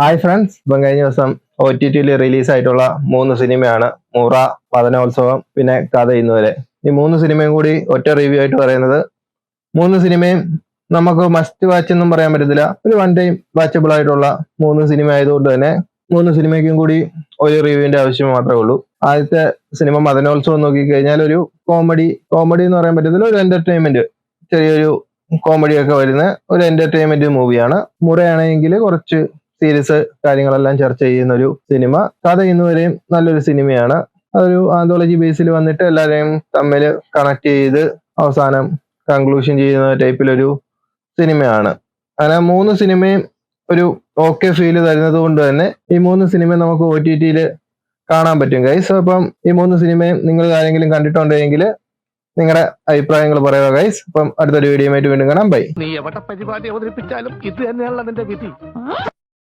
Hi friends, ഇപ്പം കഴിഞ്ഞ ദിവസം OTT റിലീസായിട്ടുള്ള 3 സിനിമയാണ് മുറ, പതനോത്സവം, പിന്നെ കഥ ഇന്നുവരെ. ഈ 3 സിനിമയും കൂടി ഒറ്റ റിവ്യൂ ആയിട്ട് പറയുന്നത്. 3 സിനിമയും നമുക്ക് മസ്റ്റ് വാച്ച് എന്നും പറയാൻ പറ്റത്തില്ല, ഒരു വൺ ടൈം വാച്ചബിൾ ആയിട്ടുള്ള 3 സിനിമ ആയതുകൊണ്ട് തന്നെ 3 സിനിമയ്ക്കും കൂടി ഒരു റിവ്യൂവിന്റെ ആവശ്യം മാത്രമേ ഉള്ളൂ. ആദ്യത്തെ സിനിമ മദനോത്സവം നോക്കിക്കഴിഞ്ഞാൽ ഒരു കോമഡി എന്ന് പറയാൻ പറ്റത്തില്ല, ഒരു എന്റർടൈൻമെന്റ്, ചെറിയൊരു കോമഡി ഒക്കെ വരുന്ന ഒരു എന്റർടൈൻമെന്റ് മൂവിയാണ്. മുറയാണെങ്കിൽ കുറച്ച് സീരിയസ് കാര്യങ്ങളെല്ലാം ചർച്ച ചെയ്യുന്ന ഒരു സിനിമ. കഥ ഇന്നുവരെയും നല്ലൊരു സിനിമയാണ്. അതൊരു ആന്തോളജി ബേസിൽ വന്നിട്ട് എല്ലാവരെയും തമ്മിൽ കണക്ട് ചെയ്ത് അവസാനം കൺക്ലൂഷൻ ചെയ്യുന്ന ടൈപ്പിലൊരു സിനിമയാണ്. അങ്ങനെ 3 സിനിമയും ഒരു ഓക്കെ ഫീല് തരുന്നത് കൊണ്ട് തന്നെ ഈ 3 സിനിമയും നമുക്ക് OTT കാണാൻ പറ്റും ഗൈസ്. അപ്പം ഈ 3 സിനിമയും നിങ്ങൾ ആരെങ്കിലും കണ്ടിട്ടുണ്ടെങ്കിൽ നിങ്ങളുടെ അഭിപ്രായങ്ങൾ പറയുക ഗൈസ്. അപ്പം അടുത്തൊരു വീഡിയോ ആയിട്ട് വീണ്ടും കാണാം. ബൈ. നീ എവിടെ പരിപാടി അവതരിപ്പിച്ചാലും ഇത് തന്നെയാണല്ലോ നിന്റെ വിധി.